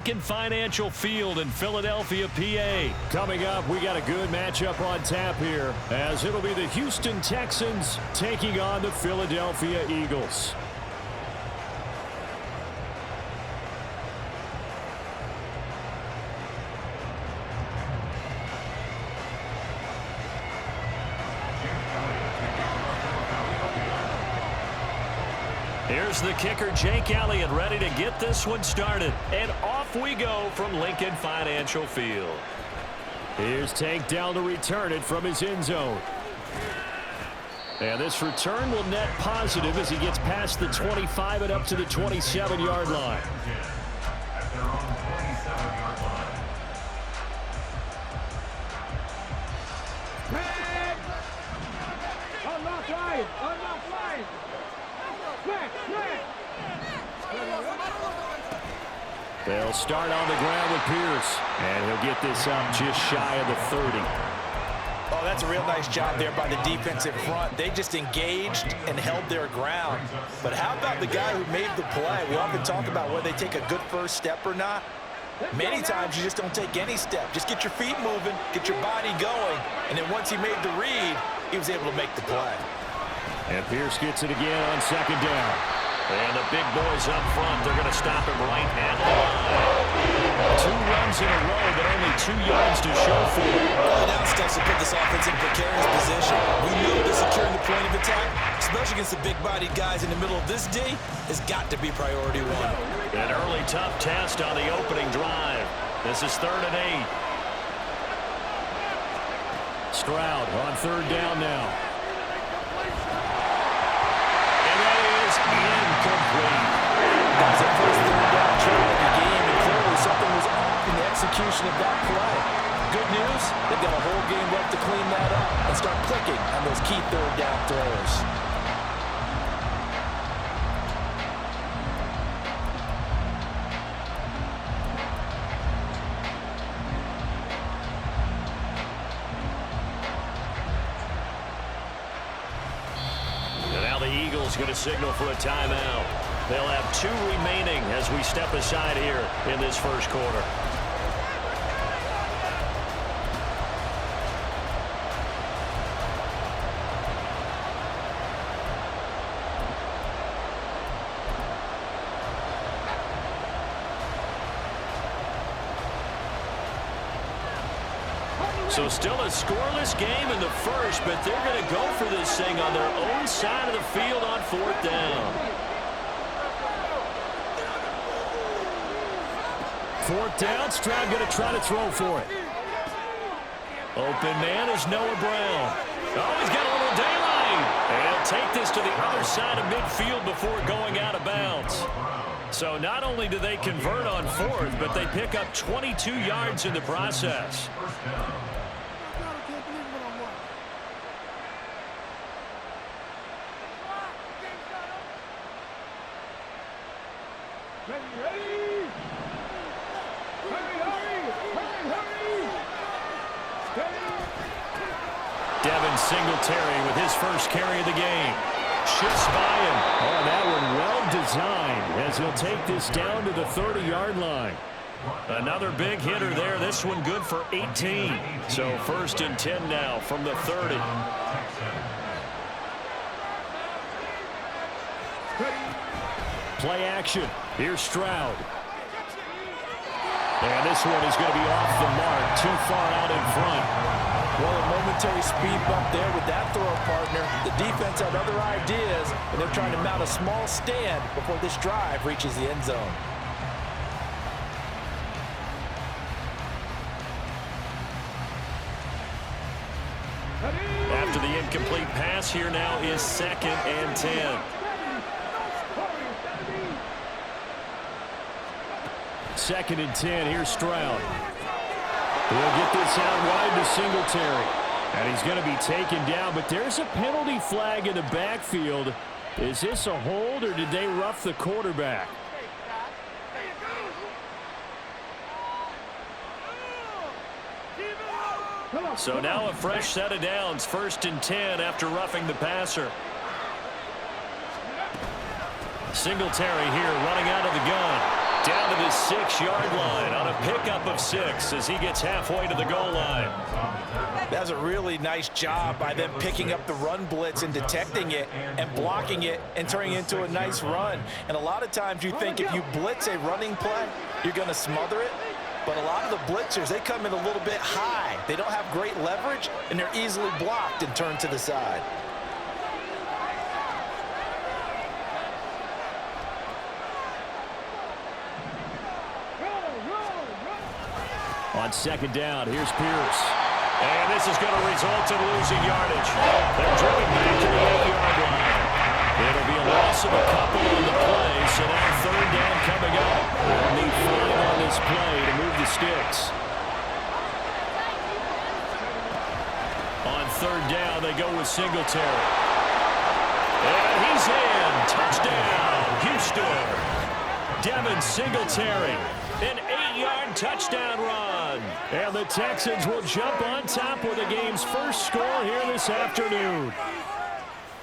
Lincoln Financial Field in Philadelphia, PA. Coming up, we got a good matchup on tap here, as it'll be the Houston Texans taking on the Philadelphia Eagles. Here's the kicker, Jake Elliott, ready to get this one started. And off we go from Lincoln Financial Field. Here's Tank down to return it from his end zone. And this return will net positive as he gets past the 25 and up to the 27-yard line. They'll start on the ground with Pierce, and he'll get this up just shy of the 30. Oh, that's a real nice job there by the defensive front. They just engaged and held their ground. But how about the guy who made the play? We often talk about whether they take a good first step or not. Many times you just don't take any step. Just get your feet moving, get your body going, and then once he made the read, he was able to make the play. And Pierce gets it again on second down. And the big boys up front, they're going to stop him right at the line. 2 runs in a row, but only 2 yards to show for it. Well, now it's time to put this offense in precarious position. We know that securing the point of attack, especially against the big-bodied guys in the middle of this D, has got to be priority 1. An early tough test on the opening drive. This is 3rd and 8. Stroud on 3rd down now. Incomplete. That was the first 3rd down try of the game, and clearly something was off in the execution of that play. Good news, they've got a whole game left to clean that up and start clicking on those key 3rd down throws. Going to signal for a timeout. They'll have 2 remaining as we step aside here in this first quarter. So still a scoreless game in the first, but they're going to go for this thing on their own side of the field on 4th down. 4th down, Stroud going to try to throw for it. Open man is Noah Brown. Oh, he's got a little daylight. And he'll take this to the other side of midfield before going out of bounds. So not only do they convert on 4th, but they pick up 22 yards in the process. Devin Singletary with his first carry of the game. Shifts by him. Oh, that one well designed as he'll take this down to the 30-yard line. Another big hitter there. This one good for 18. So 1st and 10 now from the 30. Play action. Here's Stroud. And this one is going to be off the mark, too far out in front. Well, a momentary speed bump there with that throw partner. The defense had other ideas, and they're trying to mount a small stand before this drive reaches the end zone. After the incomplete pass, here now is 2nd and 10. 2nd and 10. Here's Stroud. He'll get this out wide to Singletary. And he's going to be taken down, but there's a penalty flag in the backfield. Is this a hold, or did they rough the quarterback? So now a fresh set of downs, 1st and 10 after roughing the passer. Singletary here running out of the gun. Down to the 6-yard line on a pickup of 6 as he gets halfway to the goal line. That's a really nice job by them picking up the run blitz and detecting it and blocking it and turning it into a nice run. And a lot of times you think if you blitz a running play, you're going to smother it. But a lot of the blitzers, they come in a little bit high. They don't have great leverage, and they're easily blocked and turned to the side. On second down, here's Pierce. And this is going to result in losing yardage. They're driven back to the 8-yard line. It'll be a loss of a couple on the play, so now third down coming up. They'll need 5 on this play to move the sticks. On third down, they go with Singletary. And he's in. Touchdown, Houston. Devin Singletary. An 8-yard touchdown run. And the Texans will jump on top with the game's first score here this afternoon.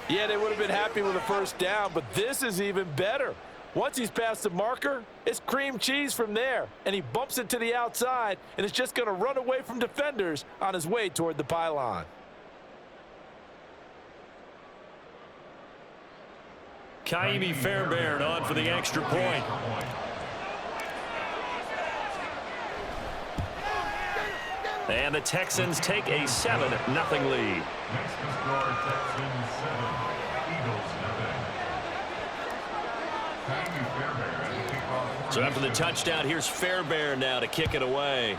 Yeah, they would have been happy with a first down, but this is even better. Once he's past the marker, it's cream cheese from there, and he bumps it to the outside, and it's just going to run away from defenders on his way toward the pylon. Ka'imi Fairbairn on for the extra point. And the Texans take a 7-0 lead. So after the touchdown, here's Fairbairn now to kick it away.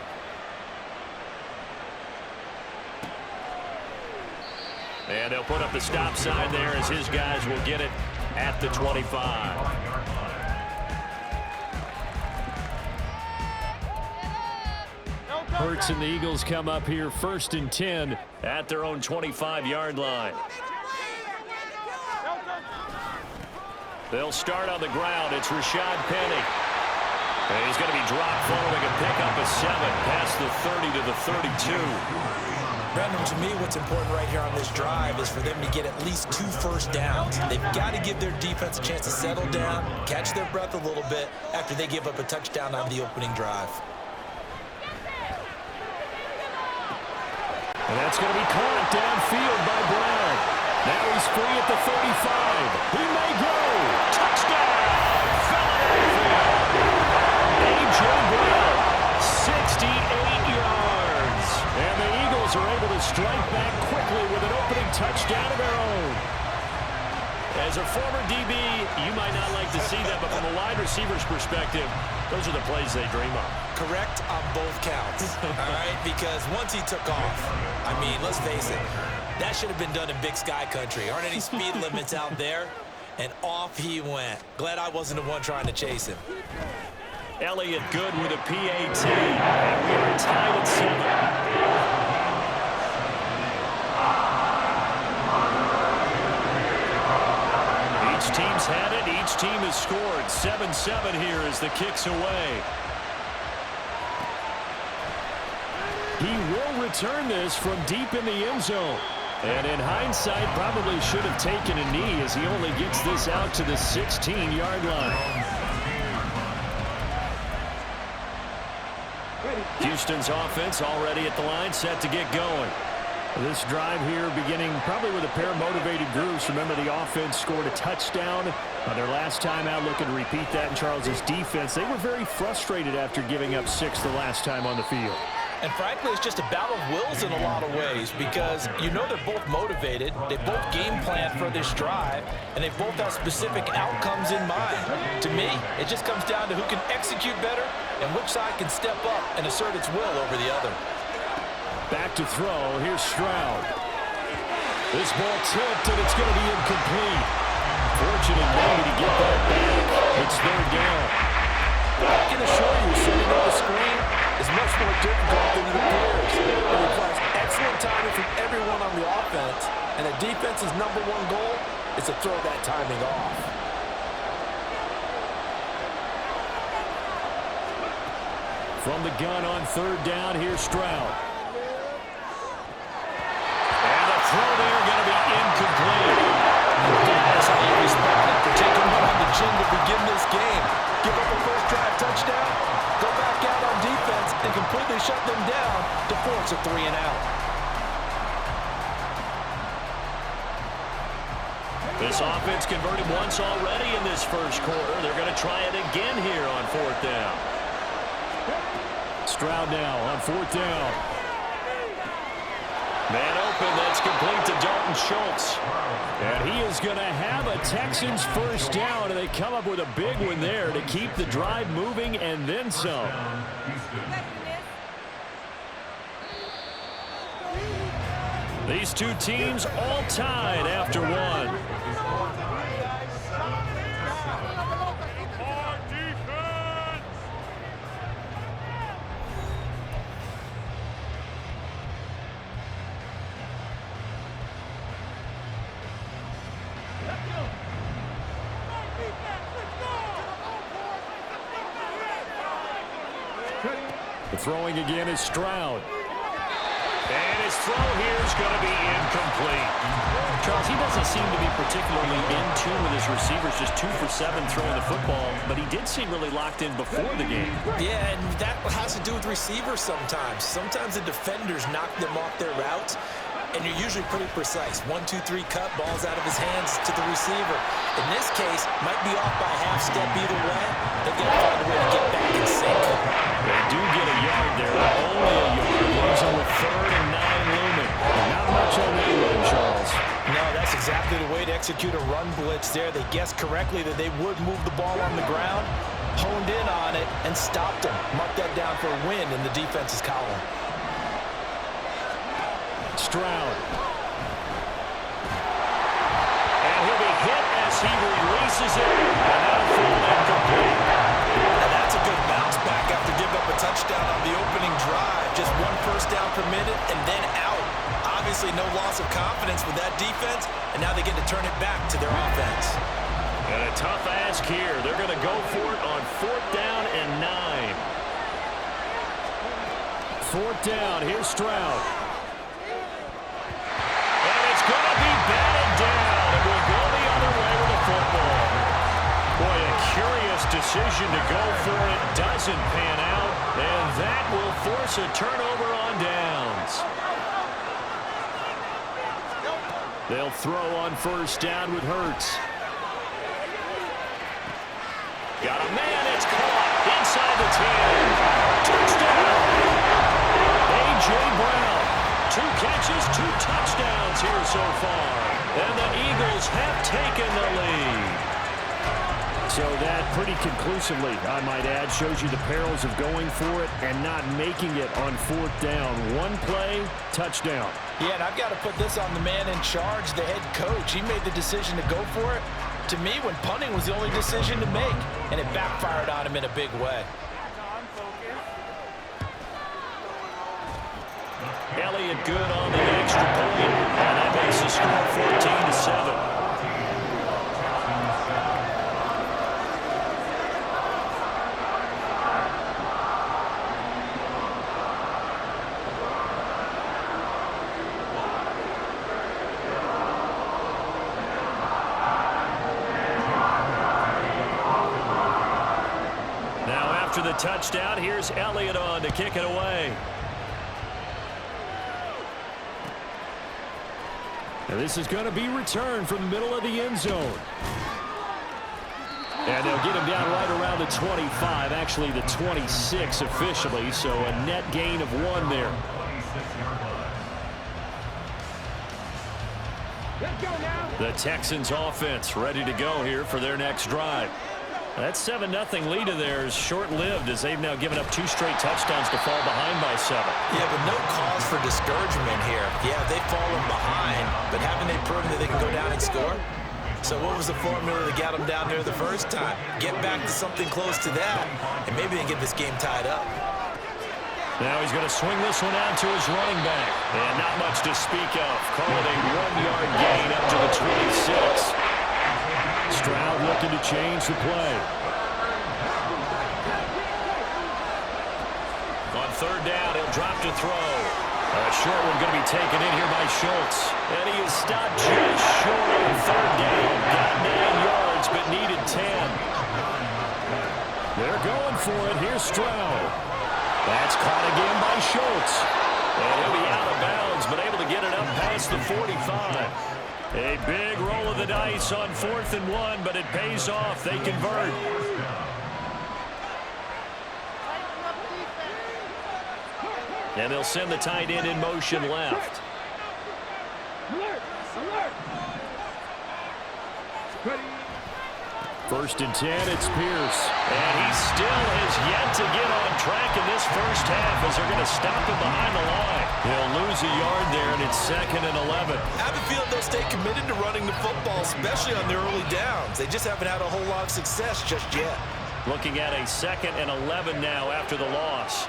And they'll put up the stop sign there as his guys will get it at the 25. Hurts and the Eagles come up here 1st and 10 at their own 25-yard line. They'll start on the ground. It's Rashad Penny. And he's going to be dropped following a pickup of 7 past the 30 to the 32. Brandon, to me, what's important right here on this drive is for them to get at least 2 first downs. They've got to give their defense a chance to settle down, catch their breath a little bit after they give up a touchdown on the opening drive. And that's going to be caught downfield by Brown. Now he's free at the 35. He may go. Touchdown! Philadelphia! A.J. Brown, 68 yards. And the Eagles are able to strike back quickly with an opening touchdown of their own. As a former DB, you might not like to see that, but from a wide receiver's perspective, those are the plays they dream of. Correct on both counts, all right? Because once he took off, I mean, let's face it, that should have been done in Big Sky Country. Aren't any speed limits out there? And off he went. Glad I wasn't the one trying to chase him. Elliott Good with a PAT, and we are tied at 7. Each team's had it. Each team has scored. 7-7 here as the kick's away. He will return this from deep in the end zone. And in hindsight, probably should have taken a knee as he only gets this out to the 16-yard line. Houston's offense already at the line, set to get going. This drive here beginning probably with a pair of motivated groups. Remember, the offense scored a touchdown their last time out, looking to repeat that in Charles's defense. They were very frustrated after giving up 6 the last time on the field. And frankly, it's just a battle of wills in a lot of ways because you know they're both motivated, they both game plan for this drive, and they both have specific outcomes in mind. To me, it just comes down to who can execute better and which side can step up and assert its will over the other. Back to throw. Here's Stroud. This ball tipped, and it's going to be incomplete. Fortunate maybe to get that back. It's third down. I can assure you, setting up the screen is much more difficult than it appears. It requires excellent timing from everyone on the offense, and the defense's #1 goal is to throw that timing off. From the gun on third down, here's Stroud. And the throw there going to be incomplete. That's how you respect them for taking one on the chin to begin this game. Give up a first drive touchdown. and completely shut them down to force a 3-and-out. This offense converted once already in this first quarter. They're going to try it again here on 4th down. Stroud now on 4th down. Man open, that's complete to Dalton Schultz. And he is going to have a Texans first down, and they come up with a big one there to keep the drive moving and then some. These two teams all tied after one. The throwing again is Stroud. And his throw here is going to be incomplete. Charles, he doesn't seem to be particularly in tune with his receivers, just 2 for 7 throwing the football, but he did seem really locked in before the game. Yeah, and that has to do with receivers sometimes. Sometimes the defenders knock them off their routes, and you're usually pretty precise. 1, 2, 3 cut, ball's out of his hands to the receiver. In this case, might be off by a half step either way. They've got to find a way to get back in sync. They do get a yard there, but only a yard. Leaves them with 3rd and 9 looming. Not much on that one, Charles. No, that's exactly the way to execute a run blitz there. They guessed correctly that they would move the ball on the ground, honed in on it, and stopped them. Mark that down for a win in the defense's column. Stroud. And he'll be hit as he releases it. And that'll fall incomplete. Now that's a good bounce back after giving up a touchdown on the opening drive. Just 1 first down permitted and then out. Obviously no loss of confidence with that defense, and now they get to turn it back to their offense. And a tough ask here. They're going to go for it on 4th down and 9. 4th down. Here's Stroud. And it's going to be batted down. It will go the other way with the football. Boy, a curious decision to go for it. Doesn't pan out. And that will force a turnover on downs. They'll throw on 1st down with Hurts. Got a man. It's caught inside the 10. Touchdown. A.J. Brown. 2 catches, 2 touchdowns here so far. And the Eagles have taken the lead. So that pretty conclusively, I might add, shows you the perils of going for it and not making it on 4th down. 1 play, touchdown. Yeah, and I've got to put this on the man in charge, the head coach. He made the decision to go for it. To me, when punting was the only decision to make, and it backfired on him in a big way. Elliott good on the extra point, and that makes the score 14-7. After the touchdown, here's Elliott on to kick it away. And this is going to be returned from the middle of the end zone. And they'll get him down right around the 25, actually the 26 officially, so a net gain of 1 there. The Texans offense ready to go here for their next drive. That 7-0 lead of theirs short-lived as they've now given up 2 straight touchdowns to fall behind by 7. Yeah, but no cause for discouragement here. Yeah, they've fallen behind, but haven't they proven that they can go down and score? So what was the formula that got them down there the first time? Get back to something close to that, and maybe they can get this game tied up. Now he's going to swing this one out to his running back. And not much to speak of. Call it a 1-yard gain up to the 26. Stroud looking to change the play. On 3rd down, he'll drop to throw. A short one going to be taken in here by Schultz. And he is stopped just short on 3rd down. Got 9 yards, but needed 10. They're going for it. Here's Stroud. That's caught again by Schultz. And he'll be out of bounds, but able to get it up past the 45. A big roll of the dice on 4th and 1, but it pays off. They convert. And they'll send the tight end in motion left. First and 10, it's Pierce. And he still has yet to get on track in this first half as they're going to stop him behind the line. He'll lose a yard there, and it's 2nd and 11. I have a feeling they'll stay committed to running the football, especially on their early downs. They just haven't had a whole lot of success just yet. Looking at a 2nd and 11 now after the loss.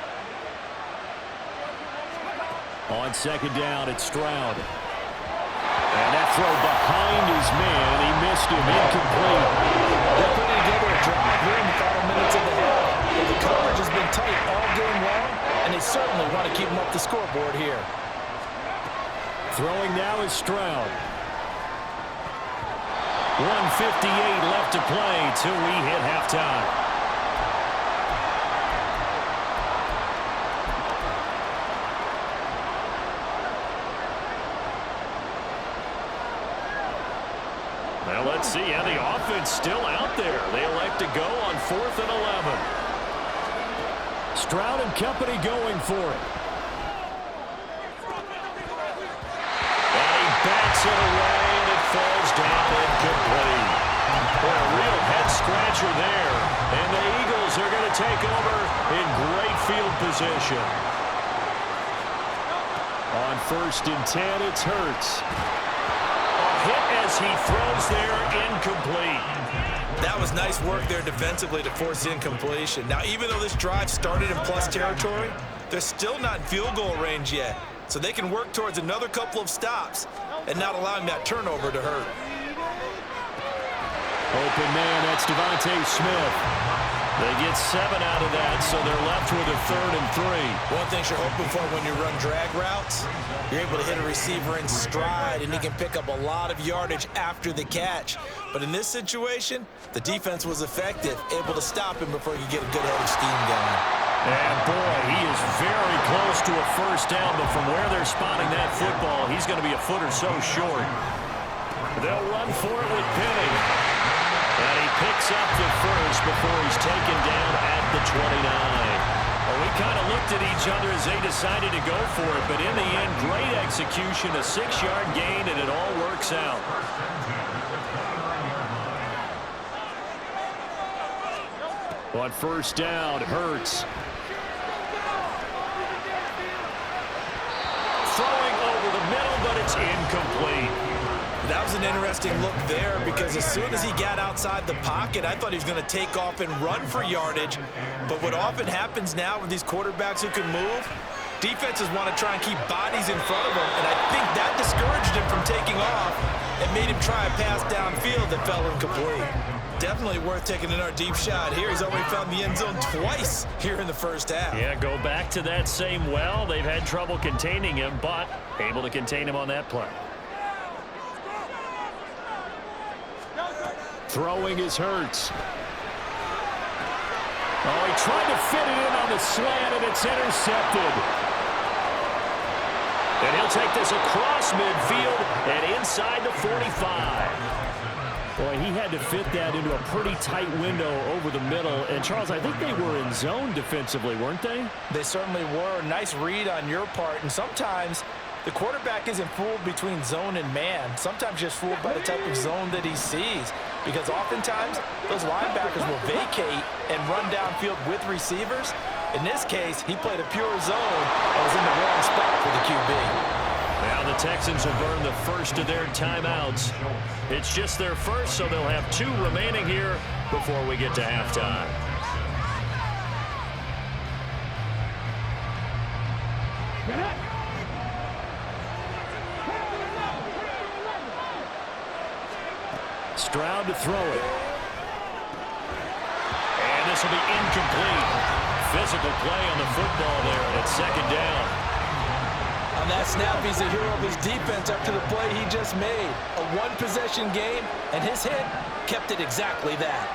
On 2nd down, it's Stroud. And that throw behind his man, he missed him, incomplete. They're putting together a drive here in the final minutes of the half. But the coverage has been tight all game long, and they certainly want to keep them up the scoreboard here. Throwing now is Stroud. 1:58 left to play till we hit halftime. Well, let's see. Yeah, the offense still out there. They elect to go on 4th and 11. Stroud and company going for it. And he backs it away, and it falls down incomplete. Boy, a real head-scratcher there. And the Eagles are going to take over in great field position. On 1st and 10, it's Hurts. Hit as he throws there, incomplete. That was nice work there defensively to force incompletion. Now, even though this drive started in plus territory, they're still not in field goal range yet. So they can work towards another couple of stops and not allowing that turnover to hurt. Open man, that's Devontae Smith. They get 7 out of that, so they're left with a 3rd and 3. One thing you're hoping for when you run drag routes, you're able to hit a receiver in stride, and he can pick up a lot of yardage after the catch. But in this situation, the defense was effective, able to stop him before he could get a good head of steam going. And boy, he is very close to a first down, but from where they're spotting that football, he's going to be a foot or so short. They'll run for it with Penny. And he picks up the first before he's taken down at the 29. Well, we kind of looked at each other as they decided to go for it, but in the end, great execution, a 6-yard gain, and it all works out. On 1st down, Hurts. Throwing over the middle, but it's incomplete. That was an interesting look there because as soon as he got outside the pocket, I thought he was going to take off and run for yardage. But what often happens now with these quarterbacks who can move, defenses want to try and keep bodies in front of them. And I think that discouraged him from taking off and made him try a pass downfield that fell incomplete. Definitely worth taking another deep shot here. He's already found the end zone twice here in the first half. Yeah, go back to that same well. They've had trouble containing him, but able to contain him on that play. Throwing is Hurts. Oh, he tried to fit it in on the slant, and it's intercepted. And he'll take this across midfield and inside the 45. Boy, he had to fit that into a pretty tight window over the middle. And, Charles, I think they were in zone defensively, weren't they? They certainly were. Nice read on your part. And sometimes the quarterback isn't fooled between zone and man. Sometimes just fooled by the type of zone that he sees. Because oftentimes, those linebackers will vacate and run downfield with receivers. In this case, he played a pure zone and was in the wrong spot for the QB. Now the Texans will burn the first of their timeouts. It's just their first, so they'll have 2 remaining here before we get to halftime. Stroud to throw it. And this will be incomplete. Physical play on the football there, and it's 2nd down. On that snap, he's a hero of his defense after the play he just made. A one-possession game, and his hit kept it exactly that.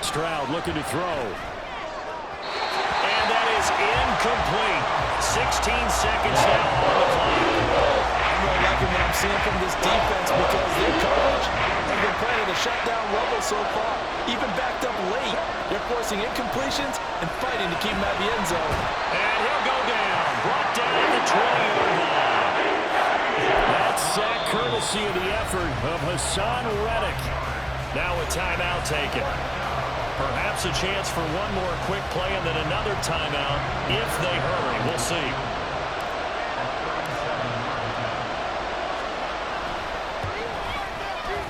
Stroud looking to throw. complete. 16 seconds now on the clock. I'm really liking what I'm seeing from this defense because their coverage has been playing at a shutdown level so far. Even backed up late, they're forcing incompletions and fighting to keep him out of the end zone. And he'll go down. Brought down at the 20-yard line. That sack courtesy of the effort of Haason Reddick. Now a timeout taken. Perhaps a chance for one more quick play and then another timeout if they hurry. We'll see.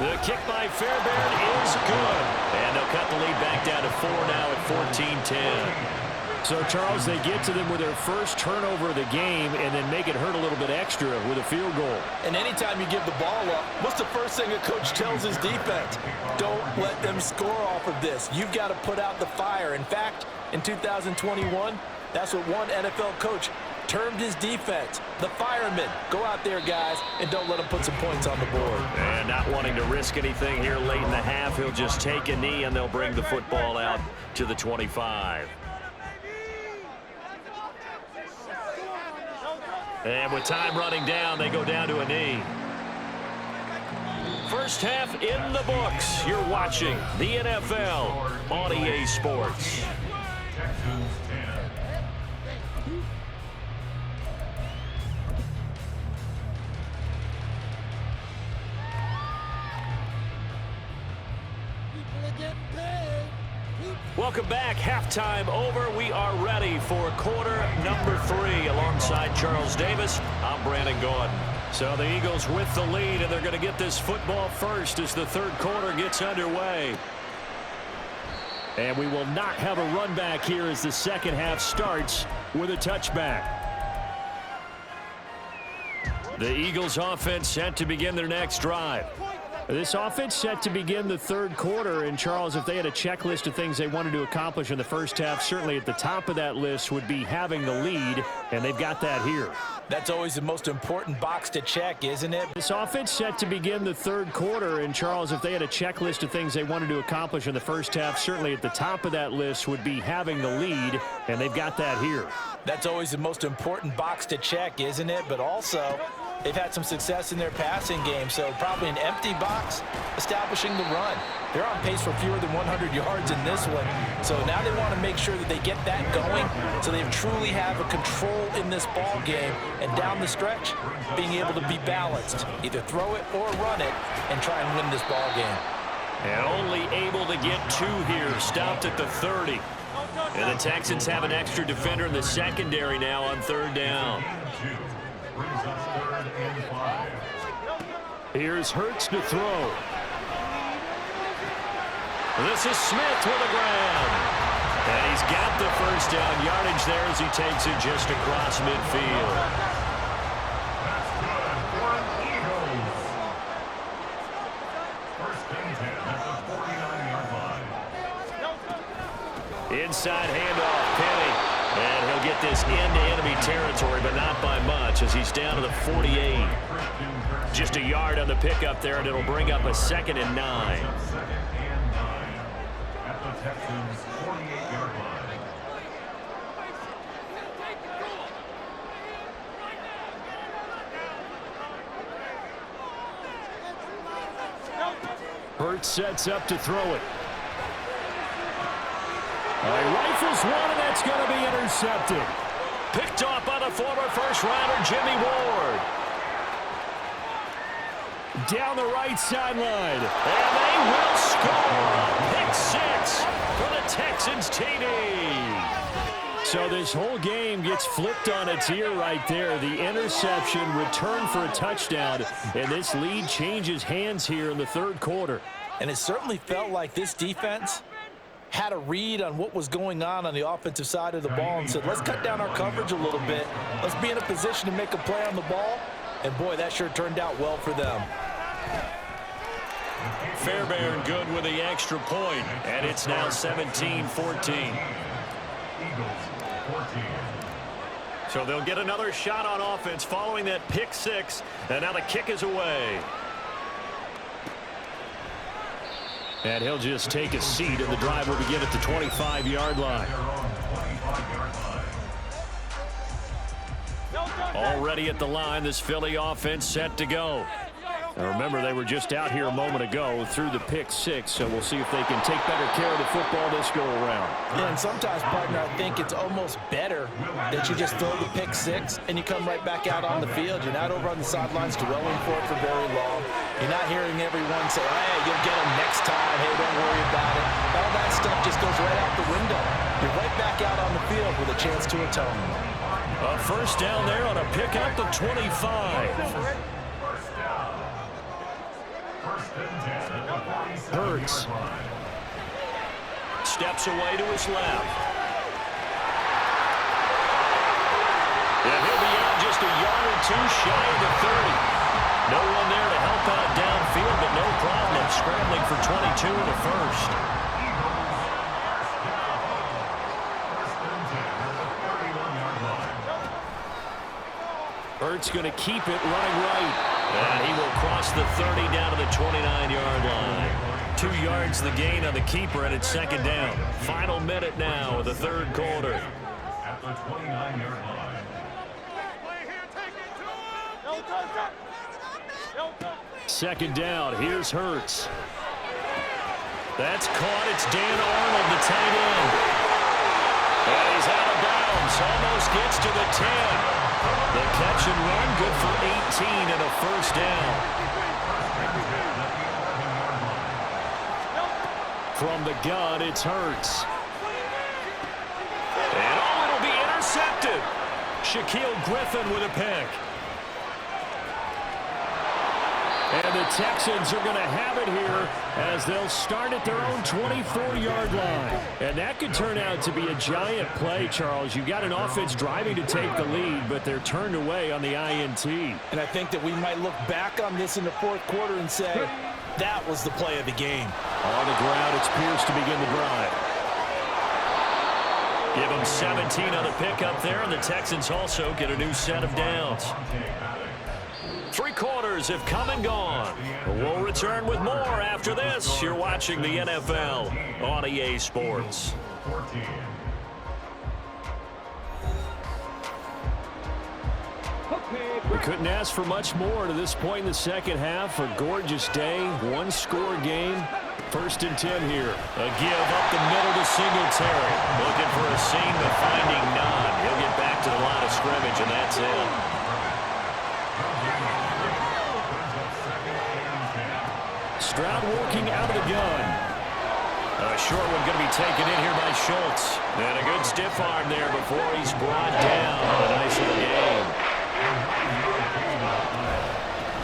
The kick by Fairbairn is good. And they'll cut the lead back down to 4 now at 14-10. So, Charles, they get to them with their first turnover of the game and then make it hurt a little bit extra with a field goal. And anytime you give the ball up, what's the first thing a coach tells his defense? Don't let them score off of this. You've got to put out the fire. In fact, in 2021, that's what one NFL coach termed his defense, the firemen. Go out there, guys, and don't let them put some points on the board. And not wanting to risk anything here late in the half, he'll just take a knee and they'll bring the football out to the 25. And with time running down, they go down to a knee. First half in the books. You're watching the NFL on EA Sports. Welcome back. Halftime over. We are ready for quarter number 3. Alongside Charles Davis, I'm Brandon Gaudin. So the Eagles with the lead, and they're going to get this football first as the third quarter gets underway. And we will not have a run back here as the second half starts with a touchback. The Eagles offense set to begin their next drive. This offense set to begin the third quarter, and Charles, if they had a checklist of things they wanted to accomplish in the first half, certainly at the top of that list would be having the lead, and they've got that here. That's always the most important box to check, isn't it? This offense set to begin the third quarter, and Charles, if they had a checklist of things they wanted to accomplish in the first half, certainly at the top of that list would be having the lead, and they've got that here. That's always the most important box to check, isn't it? But also, they've had some success in their passing game, so probably an empty box establishing the run. They're on pace for fewer than 100 yards in this one, so now they want to make sure that they get that going so they truly have a control in this ball game, and down the stretch, being able to be balanced. Either throw it or run it and try and win this ball game. And only able to get 2 here, stopped at the 30. And the Texans have an extra defender in the secondary now on third down. Here's Hurts to throw. This is Smith with the ground. And he's got the first down yardage there as he takes it just across midfield. Inside handoff, Penny. And he'll get this into enemy territory, but not by much as he's down to the 48. Just a yard on the pickup there, and it'll bring up a 2nd and 9. At the Texans' 48-yard line. Hurts sets up to throw it. He rifles one, and that's going to be intercepted. Picked off by the former first-rounder Jimmy Ward. Down the right sideline. And they will score. Pick 6 for the Texans TD. So this whole game gets flipped on its ear right there. The interception, return for a touchdown, and this lead changes hands here in the third quarter. And it certainly felt like this defense had a read on what was going on the offensive side of the ball and said, let's cut down our coverage a little bit. Let's be in a position to make a play on the ball. And, boy, that sure turned out well for them. Fairbairn good with the extra point, and it's now 17-14. So they'll get another shot on offense following that pick 6, and now the kick is away. And he'll just take a seat, and the drive will begin at the 25-yard line. Already at the line, this Philly offense set to go. Now remember, they were just out here a moment ago through the pick six, so we'll see if they can take better care of the football this go around. Yeah, and sometimes, partner, I think it's almost better that you just throw the pick six and you come right back out on the field. You're not over on the sidelines dwelling for it for very long. You're not hearing everyone say, hey, you'll get them next time. Hey, don't worry about it. All that stuff just goes right out the window. You're right back out on the field with a chance to atone. A first down there on a pickup of 25. Hurts. Steps away to his left. And he'll be out just a yard or two shy of the 30. No one there to help out downfield, but no problem scrambling for 22 in the first. Hurts going to keep it running right. And he will cross the 30 down to the 29-yard line. 2 yards the gain on the keeper, and it's second down. Final minute now of the third quarter. At the 29-yard line. Second down. Here's Hurts. That's caught. It's Dan Arnold, the tight end. And he's out of bounds. Almost gets to the 10. The catch and run, good for 18 and a first down. From the gun, it's Hurts. And it'll be intercepted. Shaquill Griffin with a pick. And the Texans are going to have it here as they'll start at their own 24-yard line. And that could turn out to be a giant play, Charles. You've got an offense driving to take the lead, but they're turned away on the INT. And I think that we might look back on this in the fourth quarter and say, that was the play of the game. On the ground, it's Pierce to begin the drive. Give them 17 on the pickup there, and the Texans also get a new set of downs. 3 quarters have come and gone. We'll return with more after this. You're watching the NFL on EA Sports. We couldn't ask for much more to this point in the second half. A gorgeous day, 1-score game. First and 10 here. A give up the middle to Singletary. Looking for a seam, but finding none. He'll get back to the line of scrimmage, and that's it. Stroud working out of the gun. A short one going to be taken in here by Schultz. And a good stiff arm there before he's brought down. A nice little game.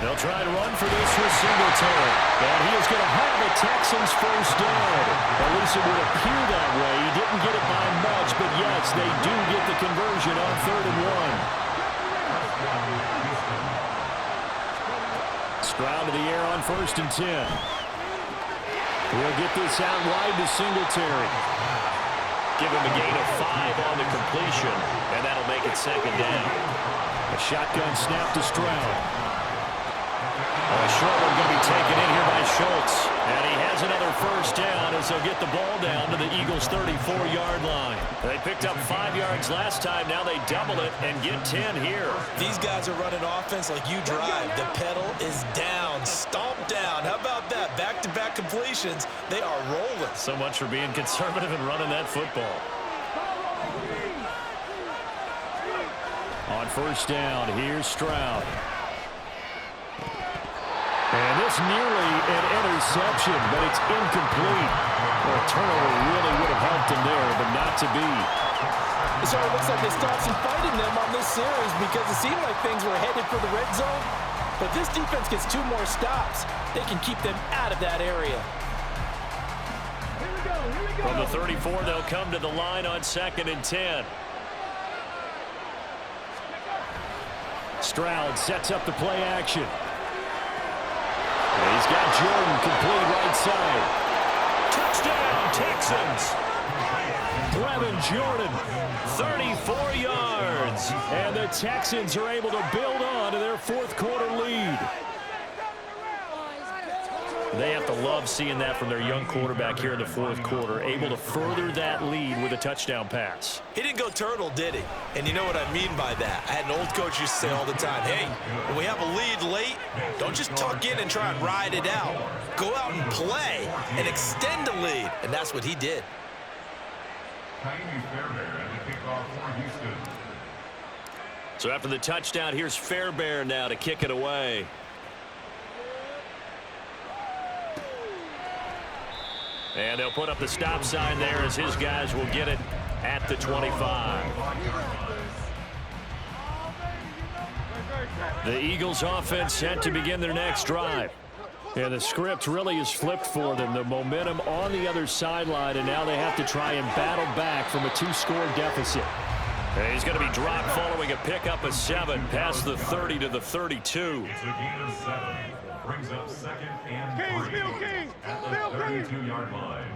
They'll try to run for this with Singletary. And he is going to have the Texans first down. At least it would appear that way. He didn't get it by much, but yes, they do get the conversion on 3rd and 1. Stroud to the air on 1st and 10. We'll get this out wide to Singletary. Give him a gain of 5 on the completion, and that'll make it second down. A shotgun snap to Stroud. A short one going to be taken in here by Schultz. And he has another first down as they'll get the ball down to the Eagles' 34-yard line. They picked up 5 yards last time. Now they double it and get 10 here. These guys are running offense like you drive. The pedal is down, stomp down. How about that? Back-to-back completions. They are rolling. So much for being conservative and running that football. On first down, here's Stroud. And this nearly an interception, but it's incomplete. Well, a turnover really would have helped him there, but not to be. So it looks like they stopped some fighting them on this series because it seemed like things were headed for the red zone. But this defense gets 2 more stops. They can keep them out of that area. From the 34, they'll come to the line on 2nd and 10. Stroud sets up the play action. He's got Jordan complete right side. Touchdown, Texans. Brevin Jordan, 34 yards. and the Texans are able to build on to their 4th quarter lead. They have to love seeing that from their young quarterback here in the fourth quarter, able to further that lead with a touchdown pass. He didn't go turtle, did he? And you know what I mean by that. I had an old coach used to say all the time, hey, when we have a lead late, don't just tuck in and try and ride it out. Go out and play and extend the lead. And that's what he did. So after the touchdown, here's Fairbairn now to kick it away. And they'll put up the stop sign there as his guys will get it at the 25. The Eagles offense set to begin their next drive. And the script really is flipped for them. The momentum on the other sideline, and now they have to try and battle back from a 2-score deficit. And he's going to be dropped following a pickup of 7 past the 30 to the 32. It's a gain of 7. Brings up 2nd and 3 at the 32-yard line.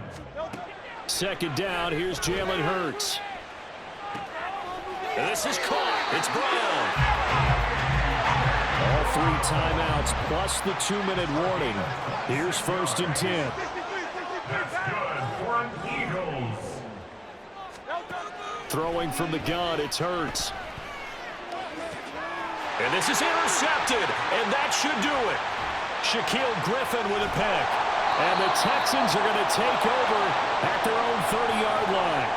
Second down, here's Jalen Hurts. And this is caught. It's Brown. All 3 timeouts plus the 2-minute warning. Here's 1st and 10. That's good for an Eagles. Throwing from the gun, it's Hurts. And this is intercepted, and that should do it. Shaquille Griffin with a pick. And the Texans are going to take over at their own 30-yard line.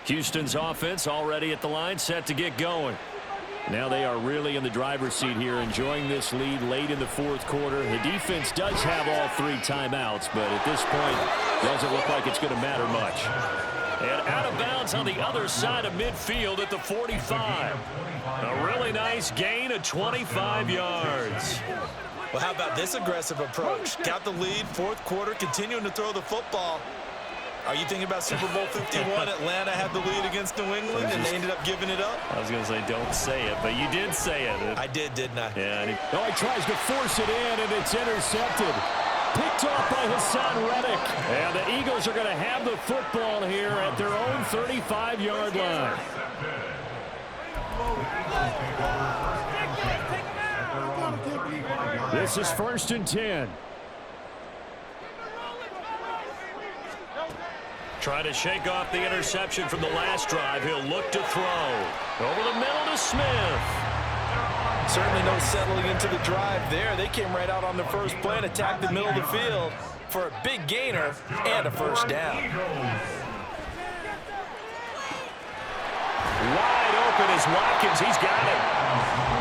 Houston's offense already at the line, set to get going. Now they are really in the driver's seat here, enjoying this lead late in the fourth quarter. The defense does have all 3 timeouts, but at this point, doesn't look like it's going to matter much. And out of bounds on the other side of midfield at the 45. A really nice gain of 25 yards. Well, how about this aggressive approach? Got the lead, fourth quarter, continuing to throw the football. Are you thinking about Super Bowl 51? Atlanta had the lead against New England, and they ended up giving it up? I was going to say, don't say it, but you did say it. I did, didn't I? Yeah. He tries to force it in, and it's intercepted. Picked off by Hassan Reddick. And the Eagles are going to have the football here at their own 35-yard line. This is 1st and 10. Trying to shake off the interception from the last drive. He'll look to throw. Over the middle to Smith. Certainly no settling into the drive there. They came right out on the first play and attacked the middle of the field for a big gainer and a first down. Wide open is Watkins. He's got it.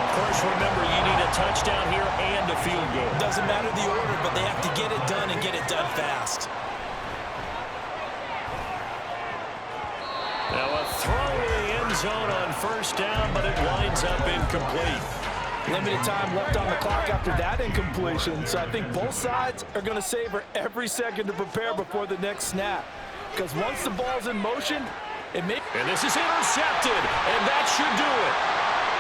Of course, remember, you need a touchdown here and a field goal. Doesn't matter the order, but they have to get it done and get it done fast. Now a throw in the end zone on first down, but it winds up incomplete. Limited time left on the clock after that incompletion, so I think both sides are going to savor every second to prepare before the next snap. Because once the ball's in motion, it may... And this is intercepted, and that should do it.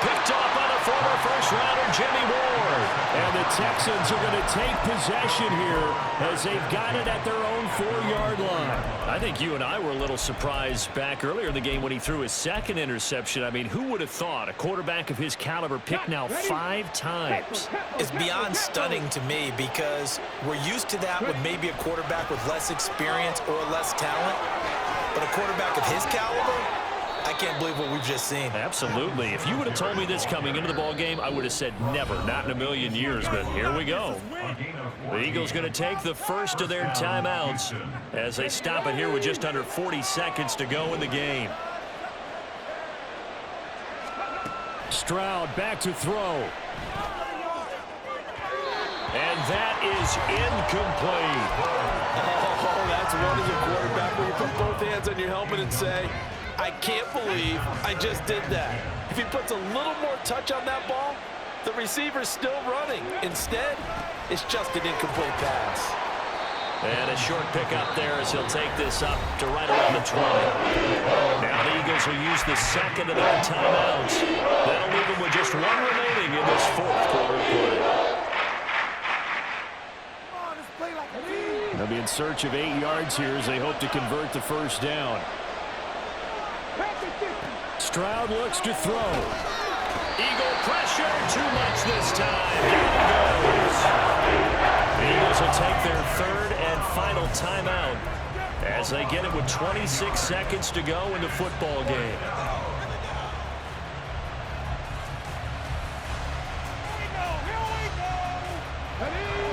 Picked off by the former first-rounder Jimmy Ward. And the Texans are going to take possession here as they've got it at their own 4-yard line. I think you and I were a little surprised back earlier in the game when he threw his 2nd interception. I mean, who would have thought a quarterback of his caliber picked now 5 times? It's beyond stunning to me because we're used to that with maybe a quarterback with less experience or less talent. But a quarterback of his caliber, I can't believe what we've just seen. Absolutely. If you would have told me this coming into the ball game, I would have said never, not in a million years. But here we go. The Eagles going to take the first of their timeouts as they stop it here with just under 40 seconds to go in the game. Stroud back to throw. And that is incomplete. Oh, that's one as a quarterback where you put both hands on your helmet and say, I can't believe I just did that. If he puts a little more touch on that ball, the receiver's still running. Instead, it's just an incomplete pass. And a short pick up there as he'll take this up to right around the 20. Now the Eagles will use the second of their timeouts. That'll leave them with just 1 remaining in this fourth quarter play. be in search of 8 yards here as they hope to convert the first down. Stroud looks to throw. Eagle pressure, too much this time. Down he goes. The Eagles will take their third and final timeout as they get it with 26 seconds to go in the football game.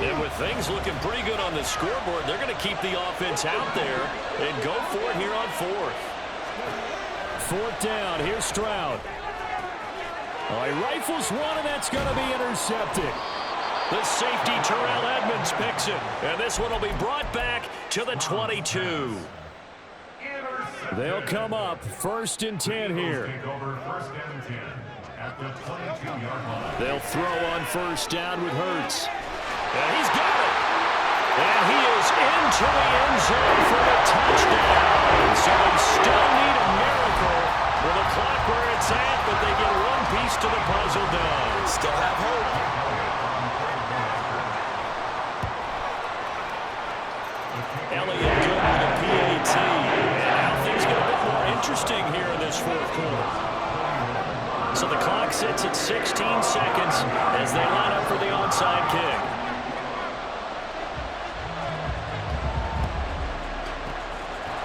And with things looking pretty good on the scoreboard, they're going to keep the offense out there and go for it here on fourth. Fourth down. Here's Stroud. Oh, he rifles one, and that's going to be intercepted. The safety, Terrell Edmonds, picks it. And this one will be brought back to the 22. They'll come up 1st and 10 here. Take over 1st and 10 at the 22-yard line. They'll throw on first down with Hurts. And he's got it. And he is into the end zone for the touchdown. So they still need a miracle with the clock where it's at, but they get one piece to the puzzle done. Still have hope. Elliott good with a PAT. And now things get a bit more interesting here in this fourth quarter. So the clock sits at 16 seconds as they line up for the onside kick.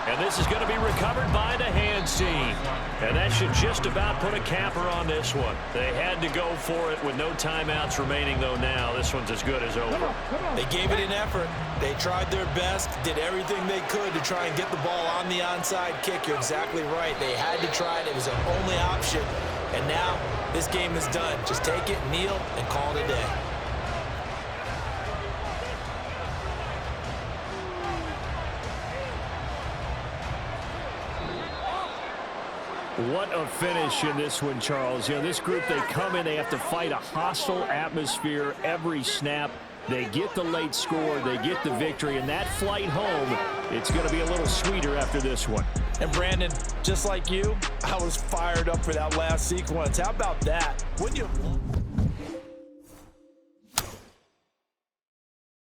And this is going to be recovered by the hands team. And that should just about put a capper on this one. They had to go for it with no timeouts remaining, though now. This one's as good as over. They gave it an effort. They tried their best, did everything they could to try and get the ball on the onside kick. You're exactly right. They had to try it. It was their only option. And now this game is done. Just take it, kneel, and call it a day. What a finish in this one, Charles. You know, this group, they come in, they have to fight a hostile atmosphere every snap. They get the late score, they get the victory, and that flight home, it's going to be a little sweeter after this one. And Brandon, just like you, I was fired up for that last sequence. How about that? Wouldn't you?